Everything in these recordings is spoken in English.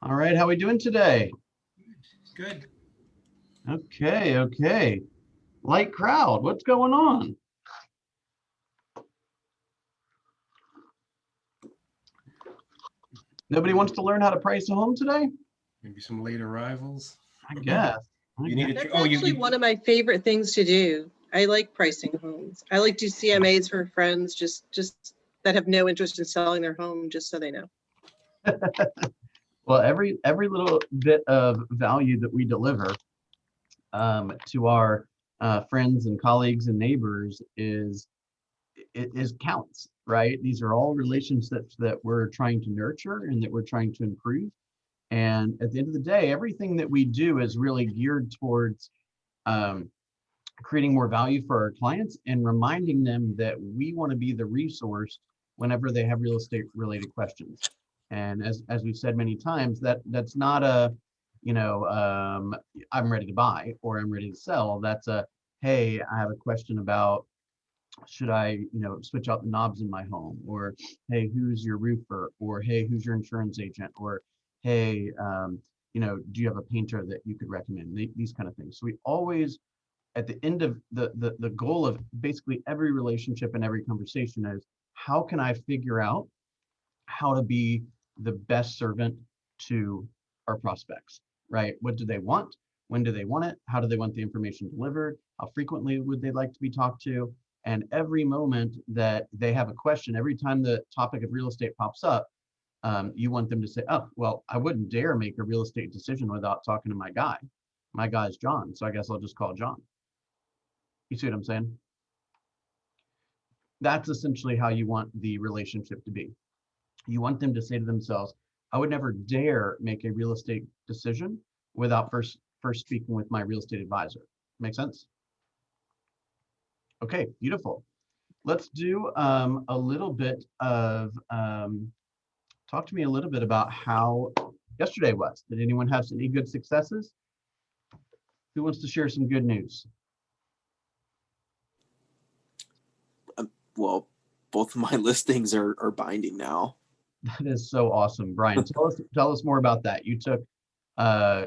All right, how we doing today? Good. Okay. Light crowd, what's going on? Nobody wants to learn how to price a home today? Maybe some late arrivals. I guess. I You guess. need to. That's Oh, you. actually one of my favorite things to do. I like pricing homes. I like do CMAs for friends just that have no interest in selling their home, just so they know. Well, every little bit of value that we deliver to our friends and colleagues and neighbors is counts, right? These are all relationships that we're trying to nurture and that we're trying to improve. And at the end of the day, everything that we do is really geared towards um, creating more value for our clients and reminding them that we want to be the resource whenever they have real estate related questions. And as we've said many times, that's not a, I'm ready to buy or I'm ready to sell. That's a, hey, I have a question about should I, switch out the knobs in my home, or hey, who's your roofer, or hey, who's your insurance agent, or hey, do you have a painter that you could recommend? These kind of things. So we always, at the end of the goal of basically every relationship and every conversation is how can I figure out how to be the best servant to our prospects, right? What do they want? When do they want it? How do they want the information delivered? How frequently would they like to be talked to? And every moment that they have a question, every time the topic of real estate pops up, you want them to say, oh, well, I wouldn't dare make a real estate decision without talking to my guy. My guy's John, so I guess I'll just call John. You see what I'm saying? That's essentially how you want the relationship to be. You want them to say to themselves, I would never dare make a real estate decision without first speaking with my real estate advisor. Make sense? Okay, beautiful. Let's do a little bit of talk to me a little bit about how yesterday was. Did anyone have any good successes? Who wants to share some good news? Well, both of my listings are binding now. That is so awesome, Brian. Tell us more about that. You took uh,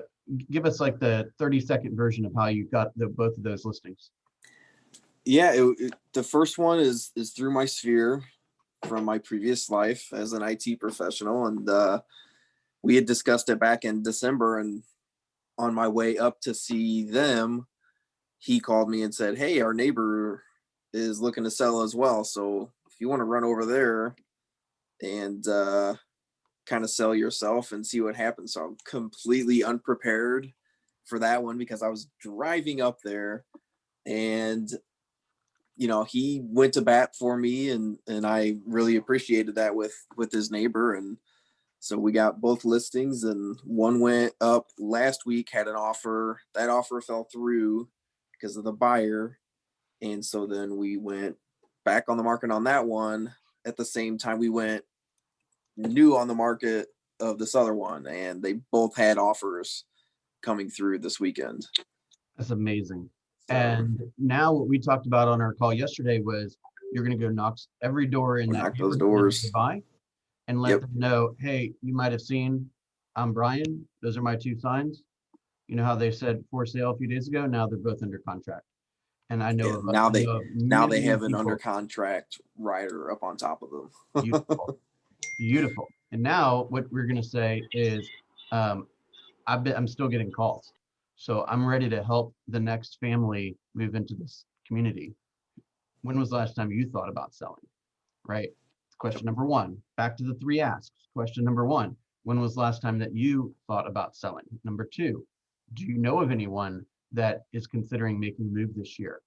give us like the 30-second version of how you got both of those listings. Yeah, the first one is through my sphere from my previous life as an IT professional, and we had discussed it back in December. And on my way up to see them, he called me and said, "Hey, our neighbor is looking to sell as well. So if you want to run over there and kind of sell yourself and see what happens." So I'm completely unprepared for that one because I was driving up there, and he went to bat for me, and I really appreciated that with his neighbor. And so we got both listings, and one went up last week, had an offer. That offer fell through because of the buyer. And so then we went back on the market on that one. At the same time, we went new on the market of this other one, and they both had offers coming through this weekend. That's amazing. So And now what we talked about on our call yesterday was you're going to go knock every door in that knock those neighborhood that they doors. buy and let Yep. them know, hey, you might have seen I'm Brian. Those are my two signs. You know how they said for sale a few days ago? Now they're both under contract. And Yeah. I know of Now they many have an under people. contract rider up on top of them. Beautiful, beautiful. And now what we're going to say is, um, I'm still getting calls. So I'm ready to help the next family move into this community. When was the last time you thought about selling? Right? Question number one. Back to the three asks. Question number one. When was the last time that you thought about selling? Number two, do you know of anyone that is considering making a move this year?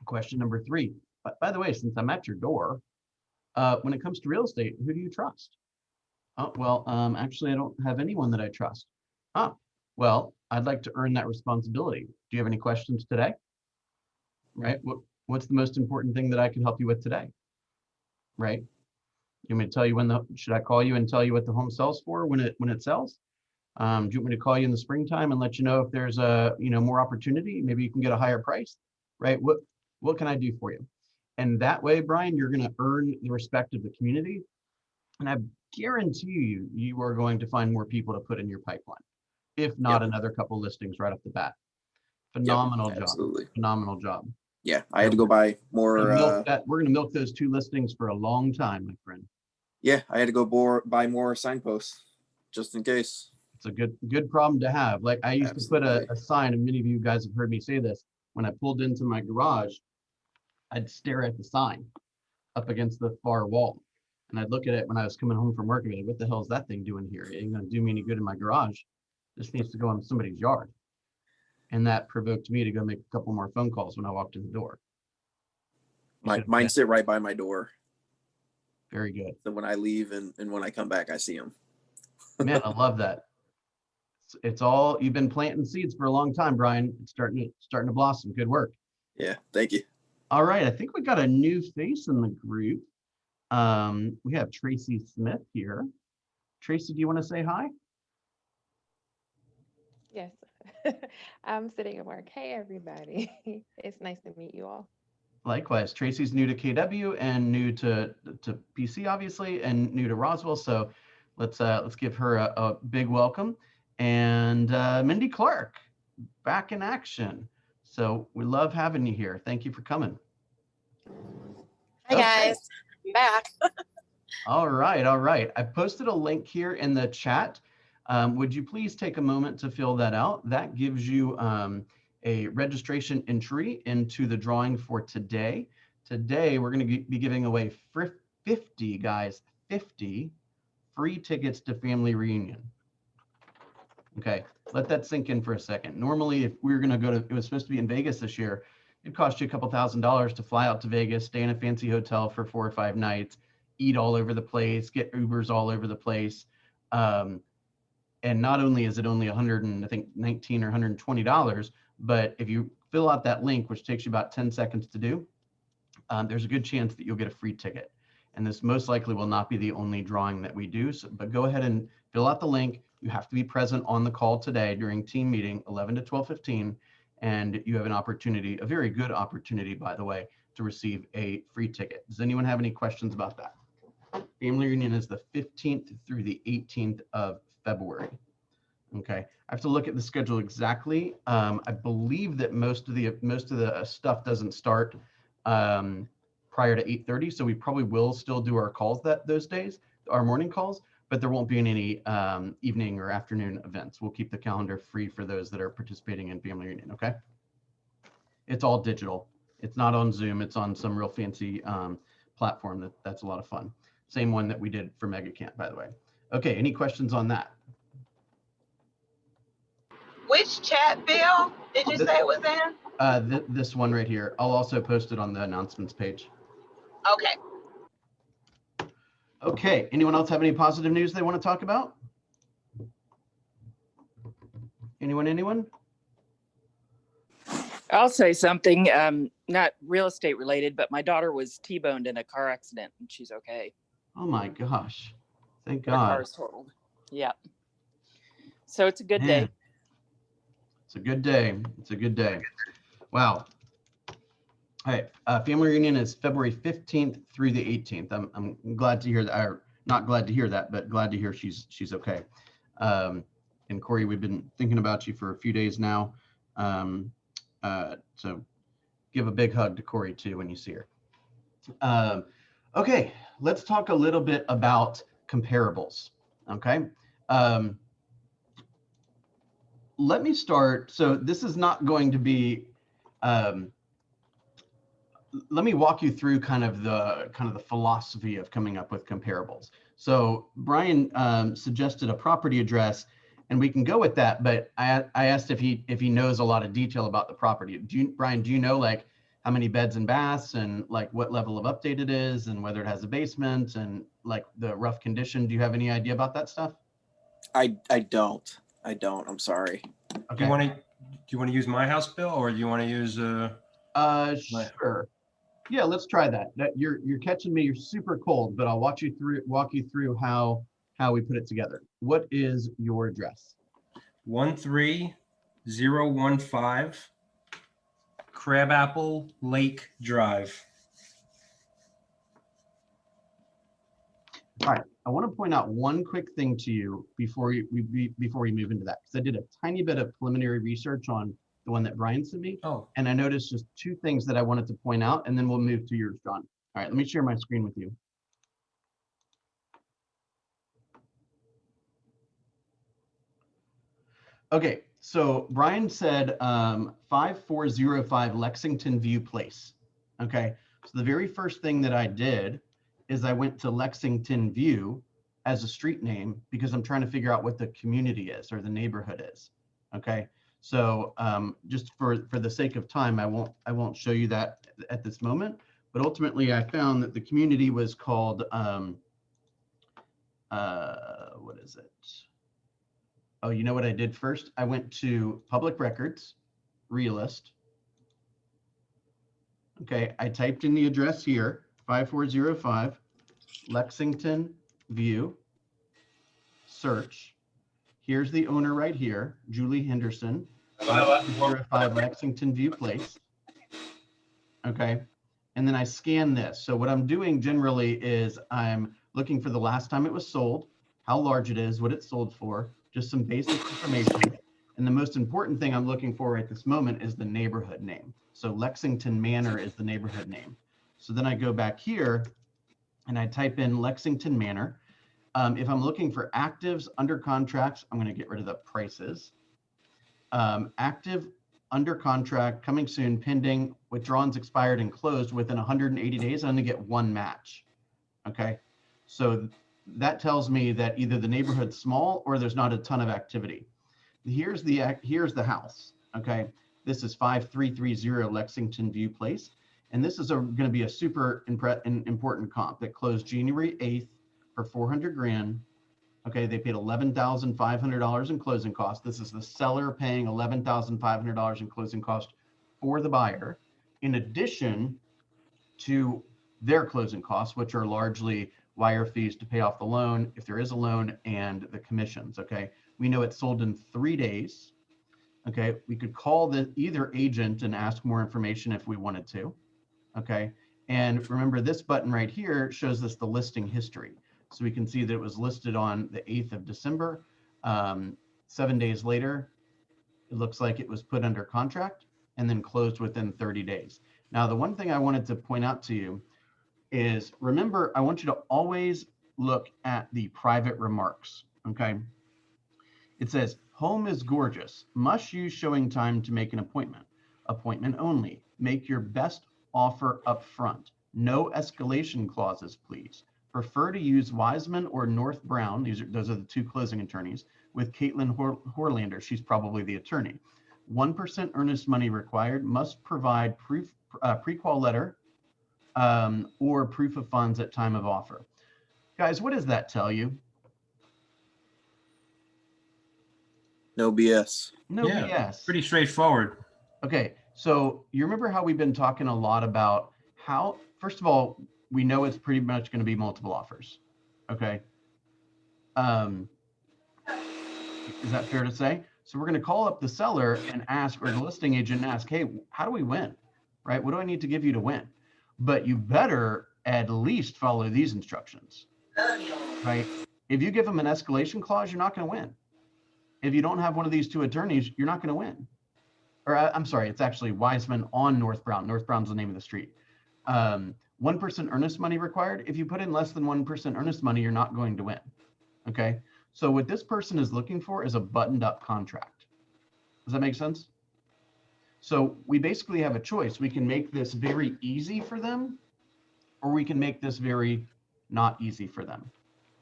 Question number three. But by the way, since I'm at your door, when it comes to real estate, who do you trust? Oh, well, actually, I don't have anyone that I trust. Ah, well, I'd like to earn that responsibility. Do you have any questions today? Right? What's the most important thing that I can help you with today? Right? You want me to tell you should I call you and tell you what the home sells for when it sells? Do you want me to call you in the springtime and let you know if there's more opportunity? Maybe you can get a higher price, right? What can I do for you? And that way, Brian, you're going to earn the respect of the community. And I guarantee you, you are going to find more people to put in your pipeline, if not Yep. another couple listings right off the bat. Yep, Phenomenal job. absolutely. Phenomenal job. Yeah, I had to go buy more. We're gonna milk those 2 listings for a long time, my friend. Yeah, I had to go buy more signposts just in case. It's a good problem to have. Like I used to put Absolutely. a sign, and many of you guys have heard me say this. When I pulled into my garage, I'd stare at the sign up against the far wall. And I'd look at it when I was coming home from work and be like, what the hell is that thing doing here? It ain't gonna do me any good in my garage. This needs to go in somebody's yard. And that provoked me to go make a couple more phone calls when I walked in the door. Mine sit right by my door. Very good. So when I leave and when I come back, I see them. Man, I love that. It's all, you've been planting seeds for a long time, Brian. It's starting to blossom. Good work. Yeah, thank you. All right, I think we got a new face in the group. We have Tracy Smith here. Tracy, do you want to say hi? Yes, I'm sitting at work. Hey, everybody. It's nice to meet you all. Likewise, Tracy's new to KW and new to PC, obviously, and new to Roswell. So let's give her a big welcome. And Mindy Clark, back in action. So we love having you here. Thank you for coming. Hi guys, I'm back. All right, all right. I posted a link here in the chat. Would you please take a moment to fill that out? That gives you a registration entry into the drawing for today. Today, we're going to be giving away 50, guys, 50 free tickets to family reunion. Okay, let that sink in for a second. Normally, if we were going to go to, it was supposed to be in Vegas this year, it'd cost you a couple $1,000s to fly out to Vegas, stay in a fancy hotel for 4 or 5 nights, eat all over the place, get Ubers all over the place. And not only is it only $119 or $120, but if you fill out that link, which takes you about 10 seconds to do, there's a good chance that you'll get a free ticket. And this most likely will not be the only drawing that we do. So, but go ahead and fill out the link. You have to be present on the call today during team meeting 11 to 12:15, and you have an opportunity, a very good opportunity, by the way, to receive a free ticket. Does anyone have any questions about that? Family reunion is the 15th through the 18th of February. Okay, I have to look at the schedule exactly. I believe that most of the stuff doesn't start prior to 8:30, so we probably will still do our calls those days, our morning calls, but there won't be any evening or afternoon events. We'll keep the calendar free for those that are participating in family reunion. Okay, it's all digital. It's not on Zoom. It's on some real fancy platform that's a lot of fun. Same one that we did for Mega Camp, by the way. Okay, any questions on that? Which chat, Bill, did you say it was in? This one right here. I'll also post it on the announcements page. Okay. Okay, anyone else have any positive news they want to talk about? Anyone? I'll say something, not real estate related, but my daughter was T-boned in a car accident and she's okay. Oh my gosh. Thank Her God. car's totaled. Yeah. So it's a good Man. day. It's a good day. It's a good day. Wow. All right. Family reunion is February 15th through the 18th. I'm glad to hear that, or not glad to hear that, but glad to hear she's okay. And Corey, we've been thinking about you for a few days now. So give a big hug to Corey too when you see her. Okay, let's talk a little bit about comparables. Okay. Let me start. So this is not going to be, let me walk you through kind of the philosophy of coming up with comparables. So Brian suggested a property address, and we can go with that, but I asked if he knows a lot of detail about the property. Brian, do you know like how many beds and baths and like what level of update it is and whether it has a basement and like the rough condition? Do you have any idea about that stuff? I don't. I'm sorry. Okay. Do you want to use my house, Bill, or do you want to use Sure. Yeah, let's try that. You're catching me. You're super cold, but I'll walk you through how we put it together. What is your address? 13015 Crabapple Lake Drive. All right. I want to point out one quick thing to you before before we move into that, because I did a tiny bit of preliminary research on the one that Brian sent me, Oh, and I noticed just two things that I wanted to point out, and then we'll move to yours, John. All right, let me share my screen with you. Okay, so Brian said 5405 Lexington View Place. Okay, so the very first thing that I did is I went to Lexington View as a street name because I'm trying to figure out what the community is or the neighborhood is. Okay, so just for the sake of time, I won't show you that at this moment. But ultimately, I found that the community was called what is it? Oh, you know what I did first? I went to public records, realist. Okay, I typed in the address here, 5405 Lexington View, search. Here's the owner right here, Julie Henderson, 5405 Lexington View Place. Okay, and then I scan this. So what I'm doing generally is I'm looking for the last time it was sold, how large it is, what it's sold for, just some basic information. And the most important thing I'm looking for at this moment is the neighborhood name. So Lexington Manor is the neighborhood name. So then I go back here and I type in Lexington Manor. If I'm looking for actives under contracts, I'm going to get rid of the prices. Active under contract, coming soon, pending, withdrawals expired and closed within 180 days, I'm going to get one match. Okay, so that tells me that either the neighborhood's small or there's not a ton of activity. Here's the house. Okay, this is 5330 Lexington View Place, and this is going to be a super important comp that closed January 8th for 400 grand. Okay, they paid $11,500 in closing costs. This is the seller paying $11,500 in closing cost for the buyer, in addition to their closing costs, which are largely wire fees to pay off the loan, if there is a loan, and the commissions. Okay, we know it's sold in 3 days. Okay, we could call either agent and ask more information if we wanted to. Okay, and remember this button right here shows us the listing history. So we can see that it was listed on the 8th of December. 7 days later, it looks like it was put under contract and then closed within 30 days. Now, the one thing I wanted to point out to you is, remember, I want you to always look at the private remarks, okay? It says, home is gorgeous, must use showing time to make an appointment. Appointment only, make your best offer up front. No escalation clauses, please. Prefer to use Wiseman or North Brown, those are the two closing attorneys, with Caitlin Horlander, she's probably the attorney. 1% earnest money required, must provide proof, pre-qual letter or proof of funds at time of offer. Guys, what does that tell you? No BS. No yeah, BS. pretty straightforward. Okay, so you remember how we've been talking a lot about how, first of all, we know it's pretty much going to be multiple offers. Okay. Is that fair to say? So we're going to call up the seller and ask, or the listing agent and ask, hey, how do we win? Right? What do I need to give you to win? But you better at least follow these instructions, right? If you give them an escalation clause, you're not going to win. If you don't have one of these two attorneys, you're not going to win. Or I'm sorry, it's actually Wiseman on North Brown. North Brown's the name of the street. 1% earnest money required. If you put in less than 1% earnest money, you're not going to win. Okay. So what this person is looking for is a buttoned up contract. Does that make sense? So we basically have a choice. We can make this very easy for them, or we can make this very not easy for them.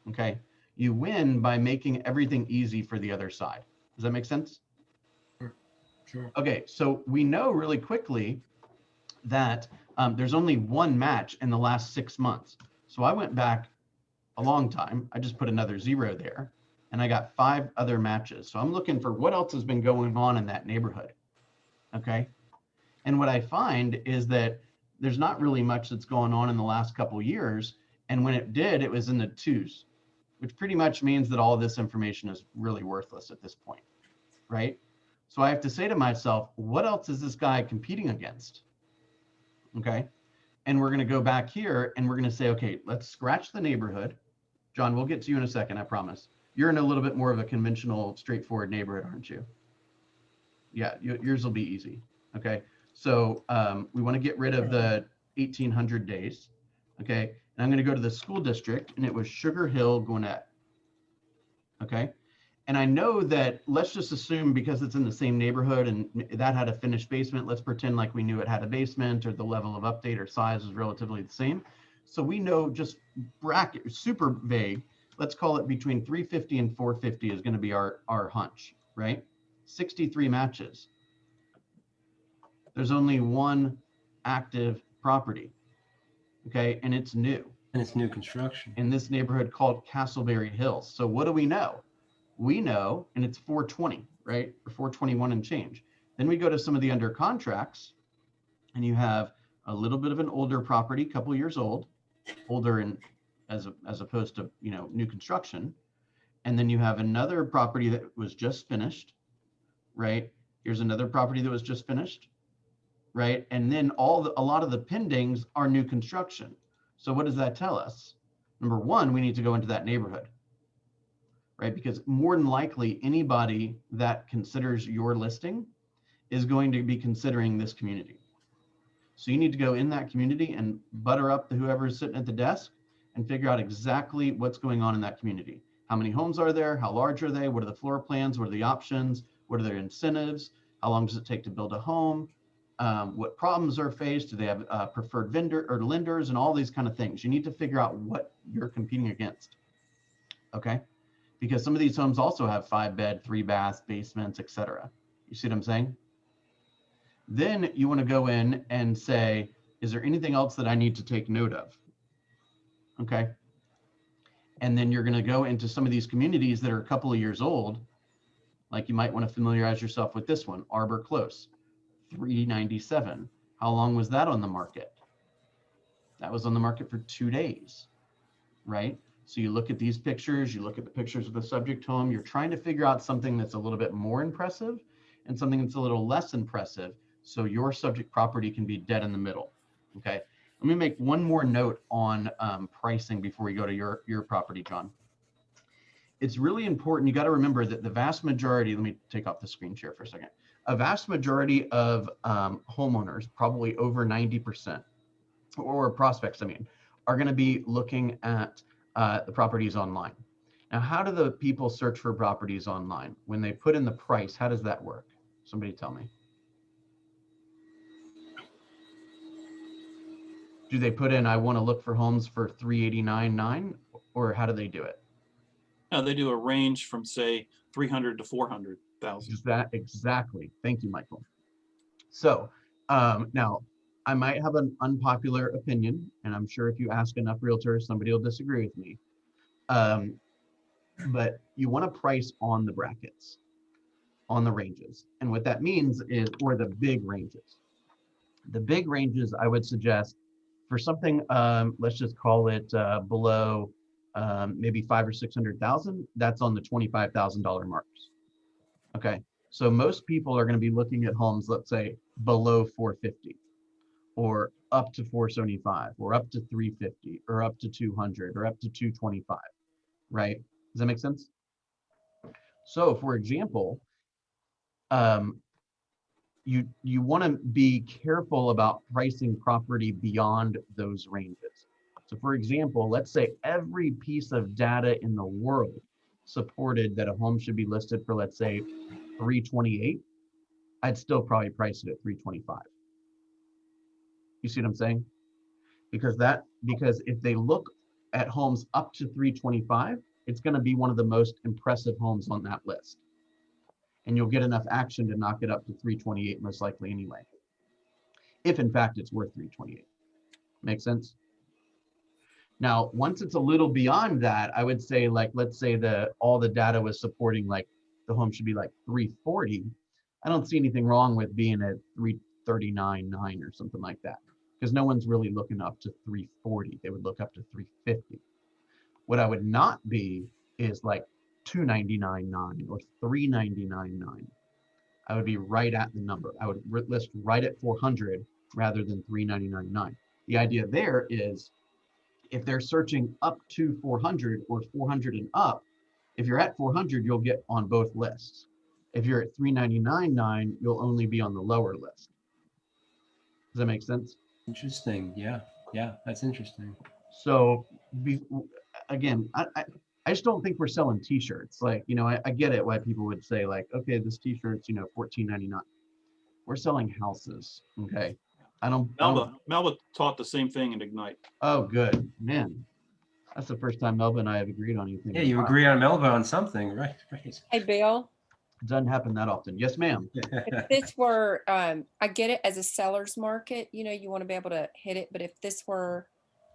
Okay. You win by making everything easy for the other side. Does that make sense? Sure. Okay. So we know really quickly that there's only one match in the last 6 months. So I went back a long time. I just put another 0 there and I got 5 other matches. So I'm looking for what else has been going on in that neighborhood. Okay. And what I find is that there's not really much that's going on in the last couple of years. And when it did, it was in the 2s, which pretty much means that all this information is really worthless at this point. Right. So I have to say to myself, what else is this guy competing against? Okay. And we're going to go back here and we're going to say, okay, let's scratch the neighborhood. John, we'll get to you in a second, I promise. You're in a little bit more of a conventional, straightforward neighborhood, aren't you? Yeah, yours will be easy. Okay, so we want to get rid of the 1800 days. Okay, and I'm going to go to the school district, and it was Sugar Hill, Gwinnett. Okay, and I know that, let's just assume because it's in the same neighborhood and that had a finished basement, let's pretend like we knew it had a basement, or the level of update or size is relatively the same. So we know, just bracket, super vague, let's call it between 350 and 450 is going to be our hunch, right? 63 matches. There's only one active property, okay, and it's new And it's new construction. in this neighborhood called Castleberry Hills. So what do we know? We know, and it's 420, right? Or 421 and change. Then we go to some of the under contracts, and you have a little bit of an older property, couple years old, older in as opposed to, you know, new construction. And then you have another property that was just finished, right? Here's another property that was just finished, right? And then a lot of the pendings are new construction. So what does that tell us? Number one, we need to go into that neighborhood, right? Because more than likely, anybody that considers your listing is going to be considering this community. So you need to go in that community and butter up the whoever's sitting at the desk and figure out exactly what's going on in that community. How many homes are there? How large are they? What are the floor plans? What are the options? What are their incentives? How long does it take to build a home? What problems are faced? Do they have preferred vendor or lenders, and all these kind of things? You need to figure out what you're competing against, okay? Because some of these homes also have 5-bed, 3-bath, basements, etc. You see what I'm saying? Then you want to go in and say, is there anything else that I need to take note of? Okay. And then you're going to go into some of these communities that are a couple of years old. Like, you might want to familiarize yourself with this one, Arbor Close, 397. How long was that on the market? That was on the market for 2 days, right? So you look at these pictures, you look at the pictures of the subject home, you're trying to figure out something that's a little bit more impressive and something that's a little less impressive, so your subject property can be dead in the middle, okay? Let me make one more note on pricing before we go to your property, John. It's really important, you got to remember that the vast majority, let me take off the screen share for a second. A vast majority of homeowners, probably over 90%, or prospects, I mean, are going to be looking at the properties online. Now, how do the people search for properties online? When they put in the price, how does that work? Somebody tell me. Do they put in, I want to look for homes for 389.9, or how do they do it? They do a range from, say, 300 to 400,000. Is that exactly? Thank you, Michael. So now, I might have an unpopular opinion, and I'm sure if you ask enough realtors, somebody will disagree with me. But you want to price on the brackets, on the ranges. And what that means is, or the big ranges. The big ranges, I would suggest for something, let's just call it below maybe 500,000 or 600,000, that's on the $25,000 marks. Okay, so most people are going to be looking at homes, let's say below 450, or up to 475, or up to 350, or up to 200, or up to 225, right? Does that make sense? So for example, you want to be careful about pricing property beyond those ranges. So for example, let's say every piece of data in the world supported that a home should be listed for, let's say, 328, I'd still probably price it at 325. You see what I'm saying? Because if they look at homes up to 325, it's going to be one of the most impressive homes on that list. And you'll get enough action to knock it up to 328 most likely anyway. If in fact it's worth 328. Make sense? Now, once it's a little beyond that, I would say, like, let's say all the data was supporting like the home should be like 340. I don't see anything wrong with being at 339.9 or something like that, because no one's really looking up to 340. They would look up to 350. What I would not be is like 299.9 or 399.9. I would be right at the number. I would list right at 400 rather than 399.9. The idea there is, if they're searching up to 400 or 400 and up, if you're at 400, you'll get on both lists. If you're at 399.9, you'll only be on the lower list. Does that make sense? Interesting. Yeah. Yeah. That's interesting. So again, I just don't think we're selling t-shirts. Like, you know, I get it why people would say like, okay, this t-shirt's, you know, $14.99. We're selling houses. Okay. I don't. Melba taught the same thing in Ignite. Oh, good, man. That's the first time Melba and I have agreed on anything. Yeah, in a you while. agree on Melba on something, right? Right. Hey, Bill, It doesn't happen that often. Yes, ma'am. if this were, I get it as a seller's market, you know, you want to be able to hit it, but if this were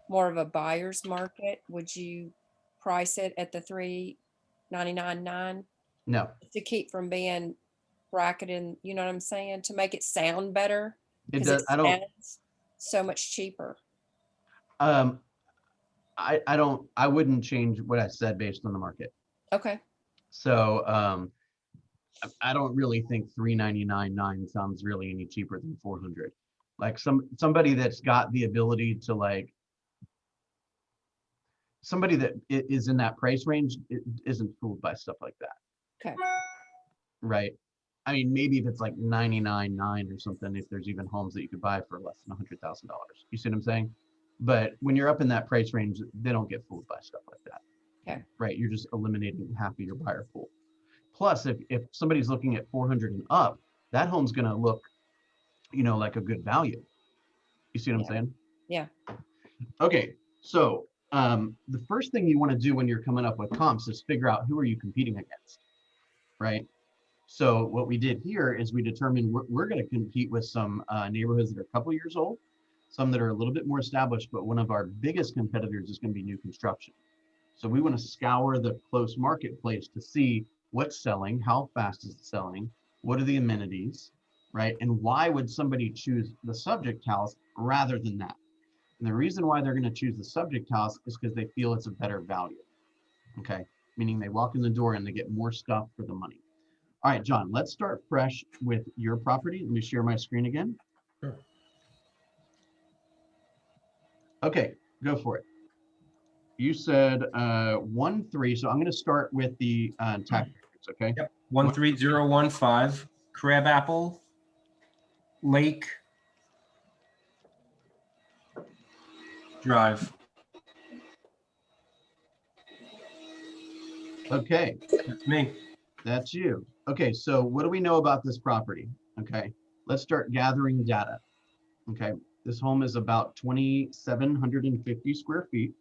more of a buyer's market, would you price it at the 399.9 No, to keep from being bracketed, you know what I'm saying? To make it sound better? it 'Cause does. I don't. sounds so much cheaper. Um, I don't. I wouldn't change what I said based on the market. Okay. So I don't really think 399.9 sounds really any cheaper than 400. Like somebody that's got the ability to like somebody that is in that price range isn't fooled by stuff like that, Okay. right? I mean, maybe if it's like 99.9 or something, if there's even homes that you could buy for less than $100,000. You see what I'm saying? But when you're up in that price range, they don't get fooled by stuff like that. Okay. Right? You're just eliminating half of your buyer pool. Plus, if somebody's looking at 400 and up, that home's going to look, you know, like a good value. You see what I'm saying? Yeah. Okay. So the first thing you want to do when you're coming up with comps is figure out who are you competing against, right? So what we did here is we determined we're going to compete with some neighborhoods that are a couple years old, some that are a little bit more established, but one of our biggest competitors is going to be new construction. So we want to scour the close marketplace to see what's selling, how fast is it selling, what are the amenities, right? And why would somebody choose the subject house rather than that? And the reason why they're going to choose the subject house is because they feel it's a better value, okay? Meaning they walk in the door and they get more stuff for the money. All right, John, let's start fresh with your property. Let me share my screen again. Sure. Okay, go for it. You said 1-3, so I'm going to start with the tax records, okay? Yep. 13015 Crabapple Lake Drive. Okay, That's me. that's you. Okay, so what do we know about this property? Okay, let's start gathering data. Okay, this home is about 2,750 square feet.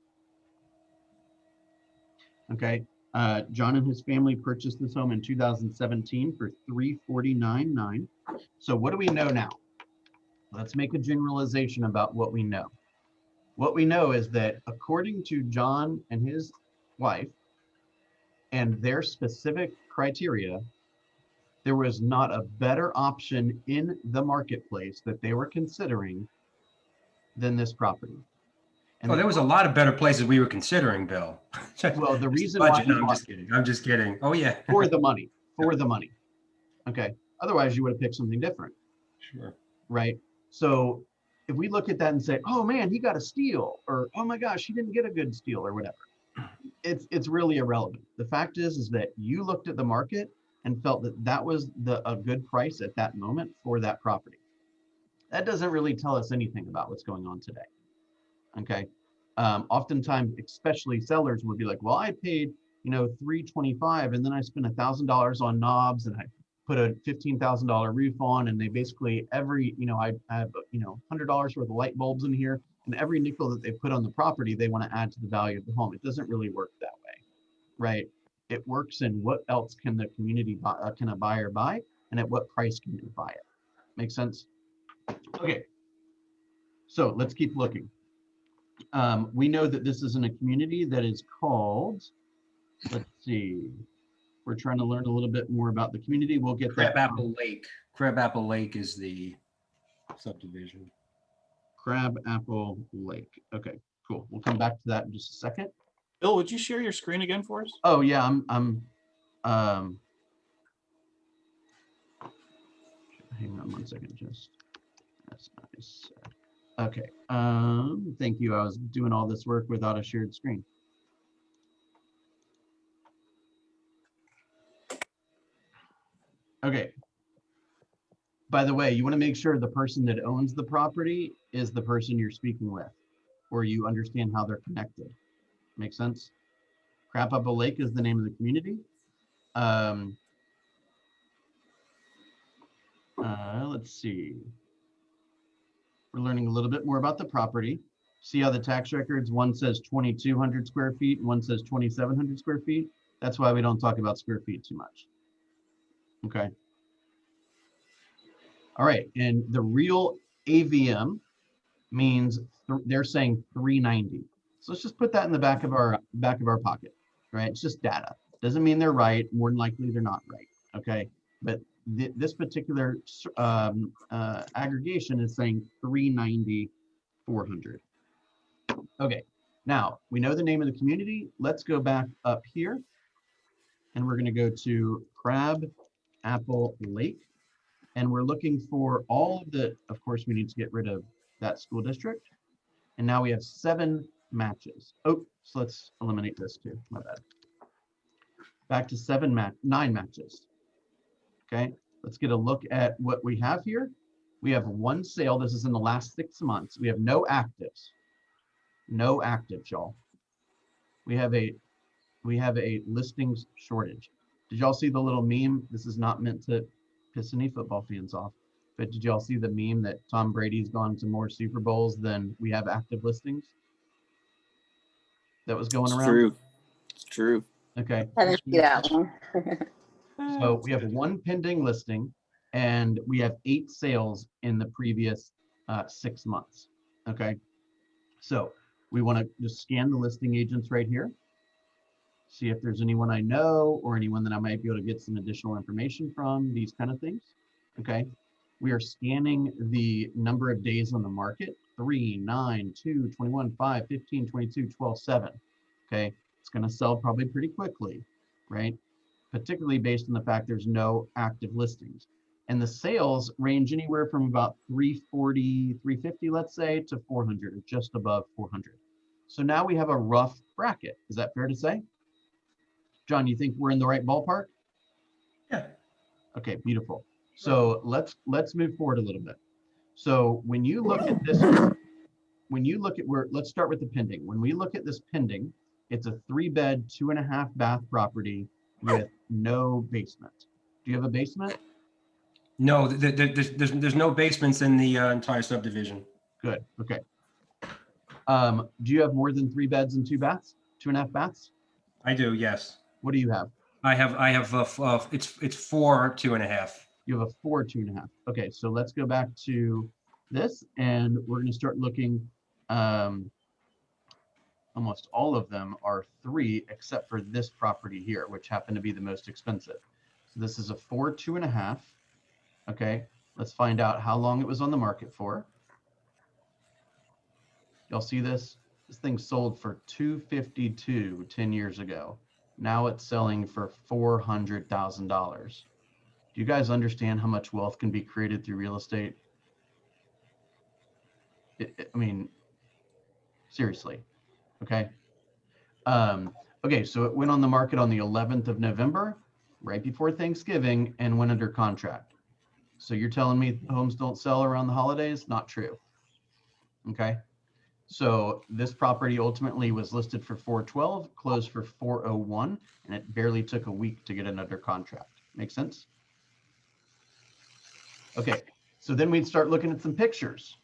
Okay, John and his family purchased this home in 2017 for $349,900. So what do we know now? Let's make a generalization about what we know. What we know is that according to John and his wife and their specific criteria, there was not a better option in the marketplace that they were considering than this property. And Oh, there was a lot of better places we were considering, Bill. well, the Just reason why budget. we No, I'm bought- just kidding. I'm just kidding. Oh yeah. for the money, okay. Otherwise you would have picked something different, Sure. right? So if we look at that and say, oh man, he got a steal, or oh my gosh, he didn't get a good steal, or whatever, it's really irrelevant. The fact is that you looked at the market and felt that that was a good price at that moment for that property. That doesn't really tell us anything about what's going on today. Okay. Oftentimes, especially sellers would be like, well, I paid, you know, $325 and then I spent $1,000 on knobs and I put a $15,000 roof on, and they basically every, you know, I have, you know, $100 worth of light bulbs in here, and every nickel that they put on the property, they want to add to the value of the home. It doesn't really work that way, right? It works in what else can the community buy, can a buyer buy, and at what price can you buy it? Make sense? Okay. So let's keep looking. We know that this is in a community that is called, let's see, we're trying to learn a little bit more about the community. We'll get that. Crabapple Lake. Crabapple Lake is the subdivision. Crabapple Lake. Okay, cool. We'll come back to that in just a second. Bill, would you share your screen again for us? Oh yeah, hang on one second, just, that's nice. Okay, thank you. I was doing all this work without a shared screen. Okay. By the way, you want to make sure the person that owns the property is the person you're speaking with, or you understand how they're connected. Make sense? Crab Apple Lake is the name of the community. Let's see. We're learning a little bit more about the property. See how the tax records, one says 2,200 square feet, and one says 2,700 square feet. That's why we don't talk about square feet too much. Okay. All right, and the real AVM means they're saying 390. So let's just put that in the back of our pocket, right? It's just data. Doesn't mean they're right. More than likely they're not right. Okay, but this particular aggregation is saying 390, 400. Okay, now we know the name of the community. Let's go back up here, and we're going to go to Crab Apple Lake, and we're looking for all of the. Of course, we need to get rid of that school district. And now we have 7 matches. Oh, so let's eliminate this too. My bad. Back to 9 matches. Okay, let's get a look at what we have here. We have 1 sale. This is in the last 6 months. We have no actives. No actives, y'all. We have a listings shortage. Did y'all see the little meme? This is not meant to piss any football fans off. But did y'all see the meme that Tom Brady's gone to more Super Bowls than we have active listings? That was going It's around? true. It's true. Okay. I didn't see that one. So we have 1 pending listing and we have 8 sales in the previous 6 months. Okay. So we want to just scan the listing agents right here. See if there's anyone I know or anyone that I might be able to get some additional information from, these kind of things. Okay. We are scanning the number of days on the market, 3, 9, 2, 21, 5, 15, 22, 12, 7. Okay. It's going to sell probably pretty quickly, right? Particularly based on the fact there's no active listings. And the sales range anywhere from about 340, 350, let's say, to 400, or just above 400. So now we have a rough bracket. Is that fair to say? John, you think we're in the right ballpark? Yeah. Okay, beautiful. So let's move forward a little bit. So when you look at this, let's start with the pending. When we look at this pending, it's a 3-bed, 2.5 bath property with no basement. Do you have a basement? No, there's no basements in the entire subdivision. Good. Okay. Do you have more than 3 beds and 2 baths? 2.5 baths? I do, yes. What do you have? I have it's 4 2.5. You have a 4 2.5. Okay, so let's go back to this, and we're going to start looking. Almost all of them are 3, except for this property here, which happened to be the most expensive. So this is a 4 2.5. Okay, let's find out how long it was on the market for. Y'all see this? This thing sold for $252 10 years ago. Now it's selling for $400,000. Do you guys understand how much wealth can be created through real estate? I mean, seriously, okay? Okay, so it went on the market on the 11th of November, right before Thanksgiving, and went under contract. So you're telling me homes don't sell around the holidays? Not true. Okay. So this property ultimately was listed for 412, closed for 401, and it barely took a week to get it under contract. Make sense? Okay. So then we'd start looking at some pictures.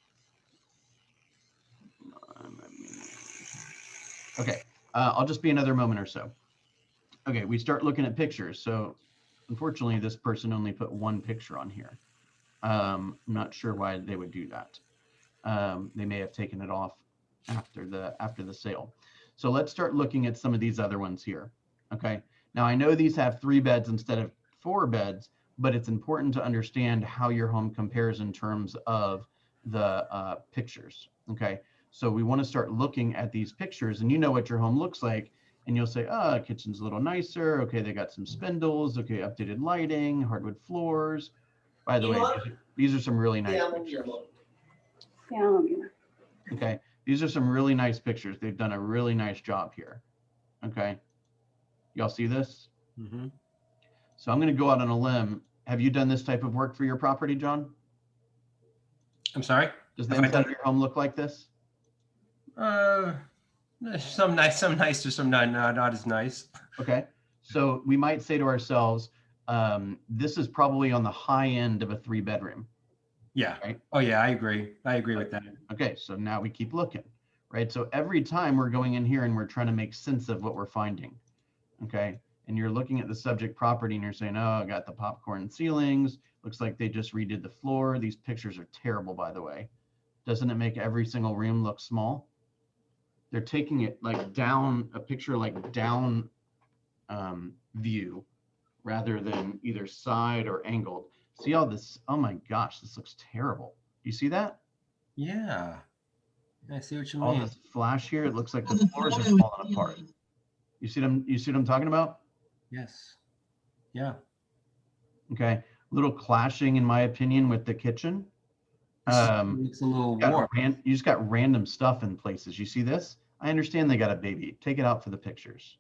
Okay. I'll just be another moment or so. Okay. We start looking at pictures. So unfortunately, this person only put 1 picture on here. I'm not sure why they would do that. They may have taken it off after the sale. So let's start looking at some of these other ones here. Okay. Now I know these have 3 beds instead of 4 beds, but it's important to understand how your home compares in terms of the pictures. Okay. So we want to start looking at these pictures, and you know what your home looks like, and you'll say, oh, kitchen's a little nicer. Okay. They got some spindles. Okay. Updated lighting, hardwood floors. By the way, these are some really nice pictures. Yeah. Okay, these are some really nice pictures. They've done a really nice job here. Okay, y'all see this? Mhm. So I'm going to go out on a limb. Have you done this type of work for your property, John? I'm sorry? Does the Have I inside done of your home look like this? some nicer, some not as nice. Okay, so we might say to ourselves, this is probably on the high end of a 3-bedroom. Yeah. Right. Oh yeah, I agree. I agree with that. Okay, so now we keep looking, right? So every time we're going in here and we're trying to make sense of what we're finding, okay? And you're looking at the subject property and you're saying, oh, I got the popcorn ceilings. Looks like they just redid the floor. These pictures are terrible, by the way. Doesn't it make every single room look small? They're taking it like down, a picture like down view rather than either side or angled. See all this? Oh my gosh, this looks terrible. You see that? Yeah. I see what you All mean. this flash here, it looks like the floors are falling apart. You see them? You see what I'm talking about? Yes. Yeah. Okay, little clashing in my opinion with the kitchen. It's a little warm. You just got random stuff in places. You see this? I understand they got a baby. Take it out for the pictures.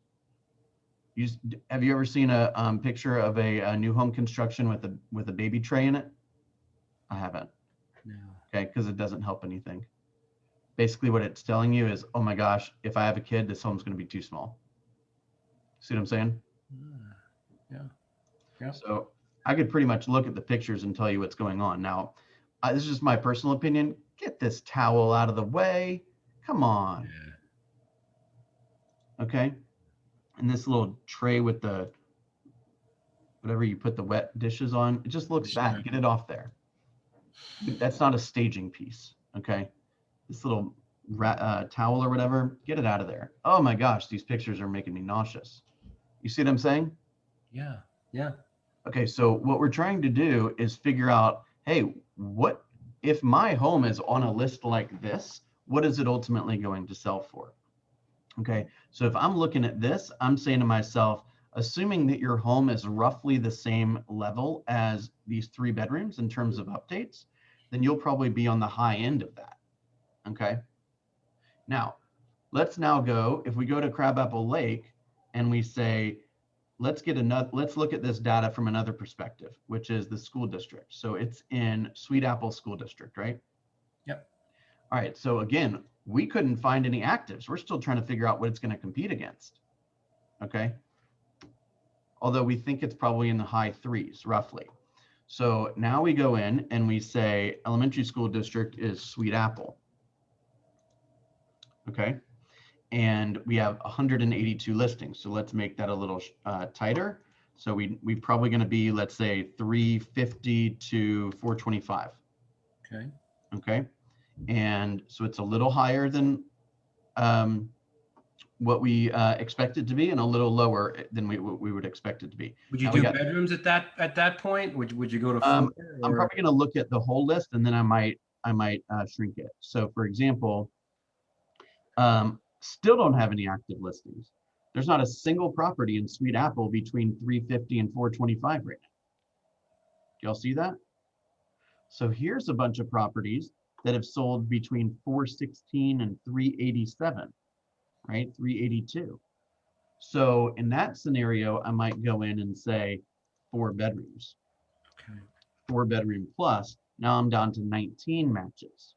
Have you ever seen a picture of a new home construction with a baby tray in it? I haven't. No. Okay, because it doesn't help anything. Basically, what it's telling you is, oh my gosh, if I have a kid, this home's going to be too small. See what I'm saying? Yeah. Yeah. So I could pretty much look at the pictures and tell you what's going on. Now, this is just my personal opinion. Get this towel out of the way. Come on. Okay. And this little tray with the, whatever you put the wet dishes on, it just looks bad. Get it off there. That's not a staging piece. Okay. This little towel or whatever, get it out of there. Oh my gosh, these pictures are making me nauseous. You see what I'm saying? Yeah. Yeah. Okay, so what we're trying to do is figure out, hey, what if my home is on a list like this, what is it ultimately going to sell for? Okay, so if I'm looking at this, I'm saying to myself, assuming that your home is roughly the same level as these 3 bedrooms in terms of updates, then you'll probably be on the high end of that. Okay. Now, let's now go, if we go to Crabapple Lake and we say, let's look at this data from another perspective, which is the school district. So it's in Sweet Apple School District, right? Yep. All right, so again, we couldn't find any actives. We're still trying to figure out what it's going to compete against. Okay. Although we think it's probably in the high 3s, roughly. So now we go in and we say elementary school district is Sweet Apple. Okay. And we have 182 listings. So let's make that a little tighter. So we're probably going to be, let's say 350 to 425. Okay. Okay. And so it's a little higher than what we expect it to be and a little lower than we would expect it to be. Would you Now do bedrooms at that point? Would you go to 4? I'm probably going to look at the whole list and then I might shrink it. So for example, still don't have any active listings. There's not a single property in Sweet Apple between 350 and 425 right now. Do y'all see that? So here's a bunch of properties that have sold between 416 and 387, right? 382. So in that scenario, I might go in and say 4 bedrooms. Okay. 4 bedroom plus. Now I'm down to 19 matches.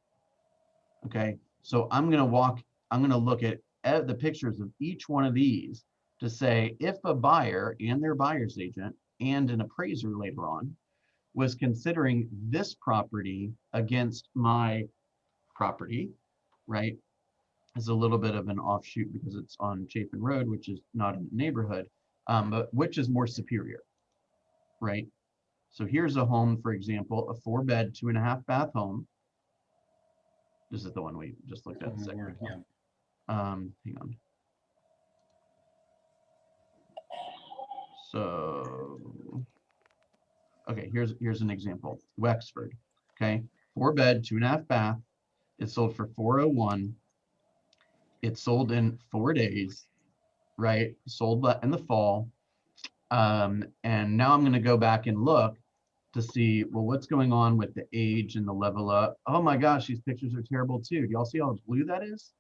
Okay. So I'm going to look at the pictures of each one of these to say if a buyer and their buyer's agent and an appraiser later on was considering this property against my property, right, is a little bit of an offshoot because it's on Chapin Road, which is not in the neighborhood, but which is more superior, right? So here's a home, for example, a 4-bed, 2.5-bath home. This is the one we just looked at a second ago. Yeah. Hang on. So, okay, here's an example. Wexford, okay, 4-bed, 2.5-bath. It sold for 401. It sold in 4 days, right? Sold in the fall. And now I'm going to go back and look to see, well, what's going on with the age and the level up. Oh my gosh, these pictures are terrible too. Do y'all see how blue that is?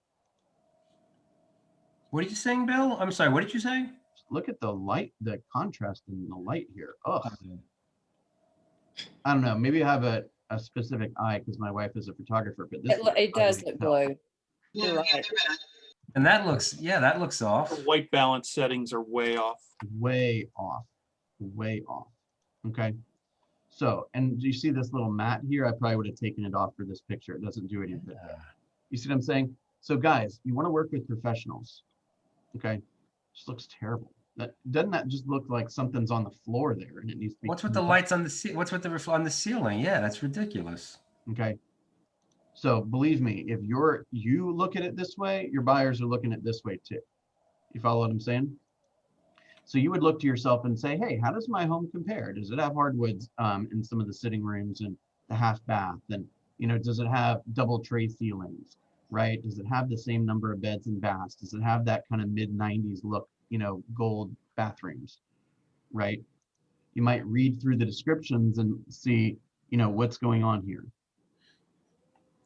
What are you saying, Bill? I'm sorry, what did you say? Look at the light, the contrast in the light here. Oh, I don't know. Maybe I have a specific eye because my wife is a photographer, but this It does ugly look as hell. blue. You're right. And that looks, yeah, that looks The off. white balance settings are way off. Way off, way off. Okay. So, and do you see this little mat here? I probably would have taken it off for this picture. It doesn't do any of it. You see what I'm saying? So guys, you want to work with professionals. Okay. Just looks terrible. Doesn't that just look like something's on the floor there and it needs to be What's with the cleaned up? lights on the what's with the on the ceiling? Yeah, that's ridiculous. Okay. So believe me, if you look at it this way, your buyers are looking at it this way too. You follow what I'm saying? So you would look to yourself and say, hey, how does my home compare? Does it have hardwoods in some of the sitting rooms and the half bath? And, you know, does it have double tray ceilings, right? Does it have the same number of beds and baths? Does it have that kind of mid-90s look, you know, gold bathrooms, right? You might read through the descriptions and see, you know, what's going on here,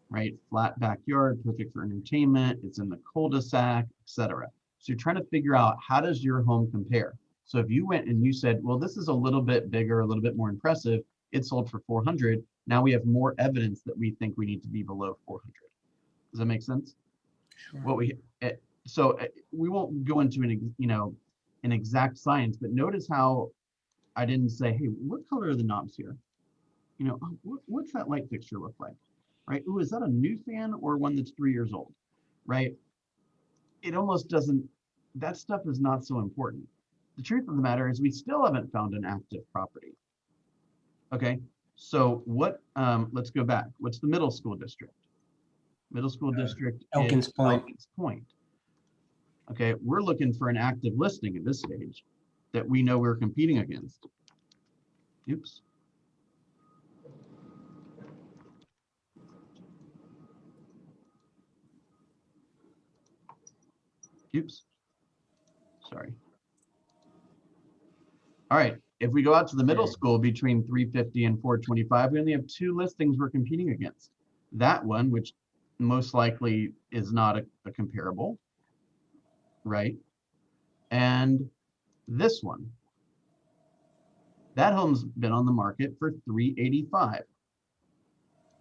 right? Flat backyard, perfect for entertainment. It's in the cul-de-sac, etc. So you're trying to figure out, how does your home compare? So if you went and you said, well, this is a little bit bigger, a little bit more impressive, it sold for 400. Now we have more evidence that we think we need to be below 400. Does that make sense? Sure. What we won't go into an exact science, but notice how I didn't say, hey, what color are the knobs here? You know, what's that light fixture look like? Right? Ooh, is that a new fan or one that's 3 years old? Right? It almost doesn't, that stuff is not so important. The truth of the matter is we still haven't found an active property. Okay, so what, let's go back. What's the middle school district? Middle school district Elkins is Point. Elkins Point. Okay, we're looking for an active listing at this stage that we know we're competing against. Oops. Oops. Sorry. All right, if we go out to the middle school between 350 and 425, we only have 2 listings we're competing against. That one, which most likely is not a comparable, right? And this one. That home's been on the market for 385.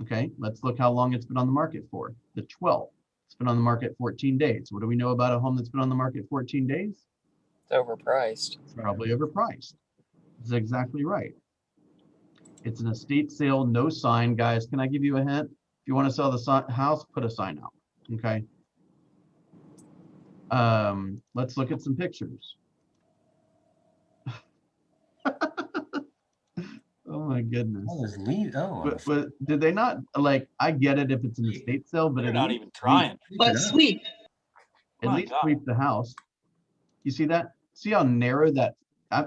Okay, let's look how long it's been on the market for. The 12th. It's been on the market 14 days. What do we know about a home that's been on the market 14 days? It's overpriced. It's probably overpriced. That's exactly right. It's an estate sale, no sign. Guys, can I give you a hint? If you want to sell the house, put a sign out. Okay. Let's look at some pictures. Oh my goodness. Oh, there's lead. Oh, But did they not, like, I get it if it's an estate sale, but They're at not least even trying. But sweep, At My least God. sweep the house. You see that? See how narrow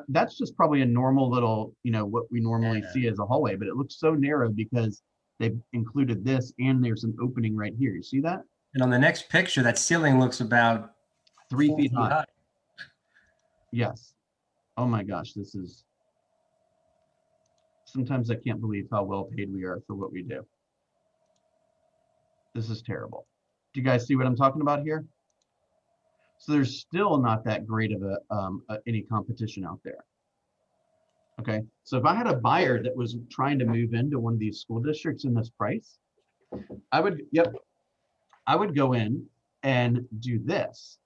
that's just probably a normal little, you know, what we normally see as a hallway, but it looks so narrow because they've included this and there's an opening right here. You see that? and on the next picture, that ceiling looks about 3 4 feet high. Yes. Oh my gosh, this is, sometimes I can't believe how well paid we are for what we do. This is terrible. Do you guys see what I'm talking about here? So there's still not that great of any competition out there. Okay, so if I had a buyer that was trying to move into one of these school districts in this price, I would go in and do this.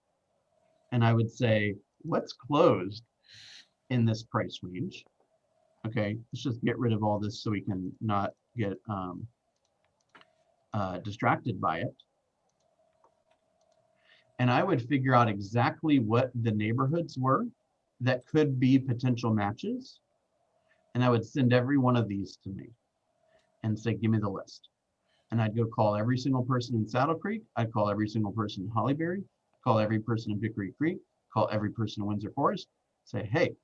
And I would say, what's closed in this price range? Okay, let's just get rid of all this so we can not get distracted by it. And I would figure out exactly what the neighborhoods were that could be potential matches. And I would send every one of these to me and say, give me the list. And I'd go call every single person in Saddle Creek. I'd call every single person in Hollyberry, call every person in Hickory Creek, call every person in Windsor Forest, say, hey,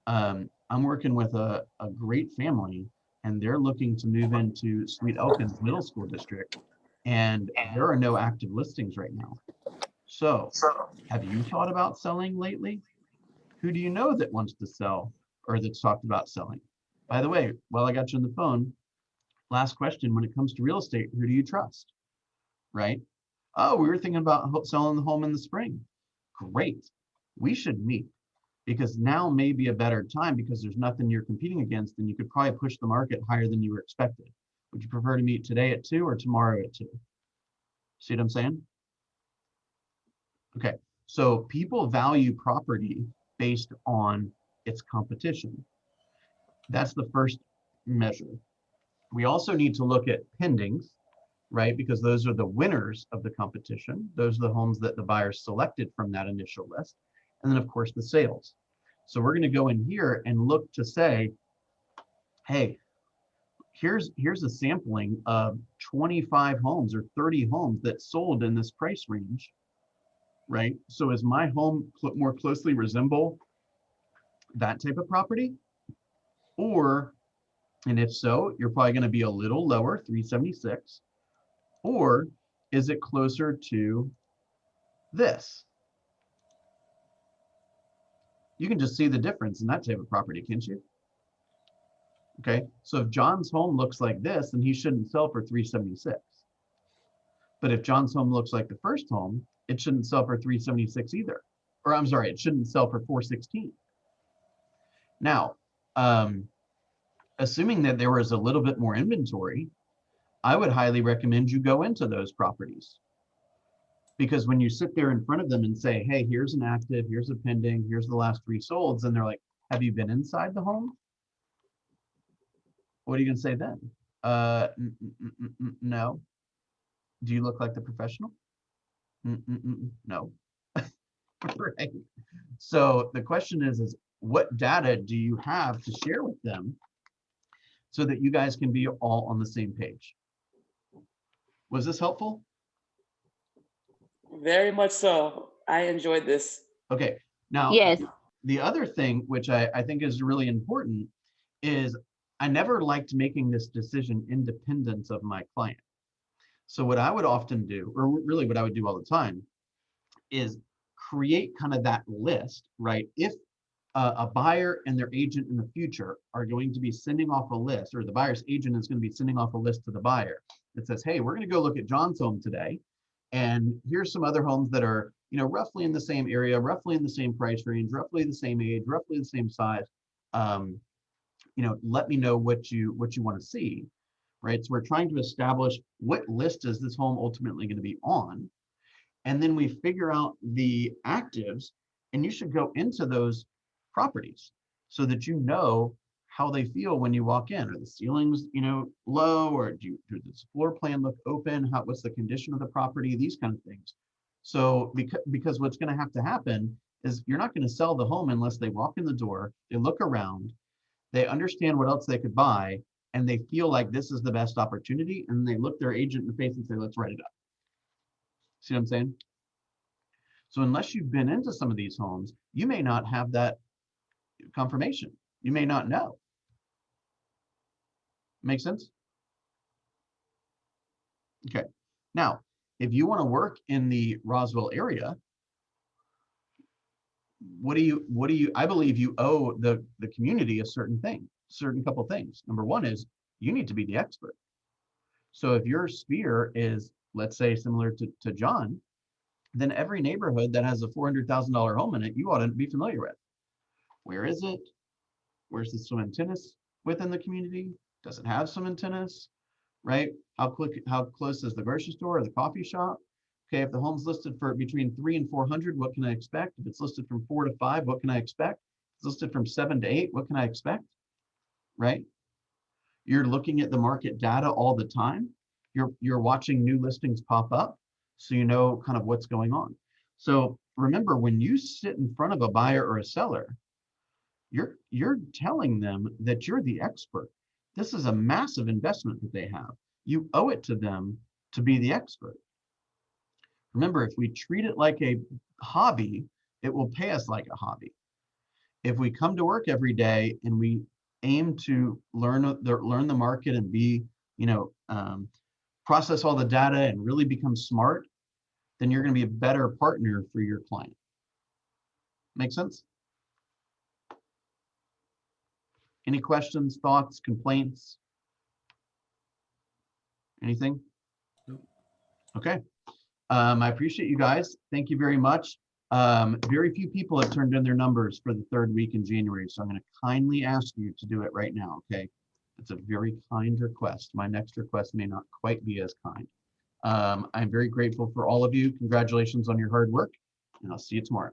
I'm working with a great family and they're looking to move into Sweet Elkins Middle School District. And there are no active listings right now. So have you thought about selling lately? Who do you know that wants to sell or that's talked about selling? By the way, while I got you on the phone, last question, when it comes to real estate, who do you trust? Right? Oh, we were thinking about selling the home in the spring. Great. We should meet because now may be a better time because there's nothing you're competing against and you could probably push the market higher than you were expected. Would you prefer to meet today at 2 or tomorrow at 2? See what I'm saying? Okay, so people value property based on its competition. That's the first measure. We also need to look at pendings, right? Because those are the winners of the competition. Those are the homes that the buyers selected from that initial list. And then of course the sales. So we're gonna go in here and look to say, hey, here's a sampling of 25 homes or 30 homes that sold in this price range, right? So is my home more closely resemble that type of property? Or, and if so, you're probably gonna be a little lower, 376, or is it closer to this? You can just see the difference in that type of property, can't you? Okay, so if John's home looks like this, then he shouldn't sell for 376. But if John's home looks like the first home, it shouldn't sell for 376 either. Or I'm sorry, it shouldn't sell for 416. Now, assuming that there was a little bit more inventory, I would highly recommend you go into those properties. Because when you sit there in front of them and say, hey, here's an active, here's a pending, here's the last 3 solds, and they're like, have you been inside the home? What are you gonna say then? No. Do you look like the professional? No. Right. So the question is what data do you have to share with them so that you guys can be all on the same page? Was this helpful? Very much so. I enjoyed this. Okay. Now, Yes. the other thing, which I think is really important, is I never liked making this decision independent of my client. So what I would often do, or really what I would do all the time, is create kind of that list, right? If a buyer and their agent in the future are going to be sending off a list, or the buyer's agent is going to be sending off a list to the buyer that says, hey, we're going to go look at John's home today. And here's some other homes that are, you know, roughly in the same area, roughly in the same price range, roughly the same age, roughly the same size. You know, let me know what you want to see, right? So we're trying to establish what list is this home ultimately going to be on. And then we figure out the actives, and you should go into those properties so that you know how they feel when you walk in. Are the ceilings, you know, low, or does the floor plan look open? What's the condition of the property? These kind of things. So because what's going to have to happen is you're not going to sell the home unless they walk in the door, they look around, they understand what else they could buy, and they feel like this is the best opportunity, and they look their agent in the face and say, let's write it up. See what I'm saying? So unless you've been into some of these homes, you may not have that confirmation. You may not know. Make sense? Okay. Now, if you want to work in the Roswell area, I believe you owe the community a certain couple things. Number one is you need to be the expert. So if your sphere is, let's say, similar to John, then every neighborhood that has a $400,000 home in it, you ought to be familiar with. Where is it? Where's the swim and tennis within the community? Does it have swim and tennis? Right? How close is the grocery store or the coffee shop? Okay, if the home's listed for between 300 and 400, what can I expect? If it's listed from 4 to 5, what can I expect? If it's listed from 7 to 8, what can I expect? Right? You're looking at the market data all the time. You're watching new listings pop up, so you know kind of what's going on. So remember, when you sit in front of a buyer or a seller, you're telling them that you're the expert. This is a massive investment that they have. You owe it to them to be the expert. Remember, if we treat it like a hobby, it will pay us like a hobby. If we come to work every day and we aim to learn the market and be, process all the data and really become smart, then you're going to be a better partner for your client. Make sense? Any questions, thoughts, complaints? Anything? Nope. Okay. I appreciate you guys. Thank you very much. Very few people have turned in their numbers for the third week in January, so I'm going to kindly ask you to do it right now, okay? It's a very kind request. My next request may not quite be as kind. I'm very grateful for all of you. Congratulations on your hard work, and I'll see you tomorrow.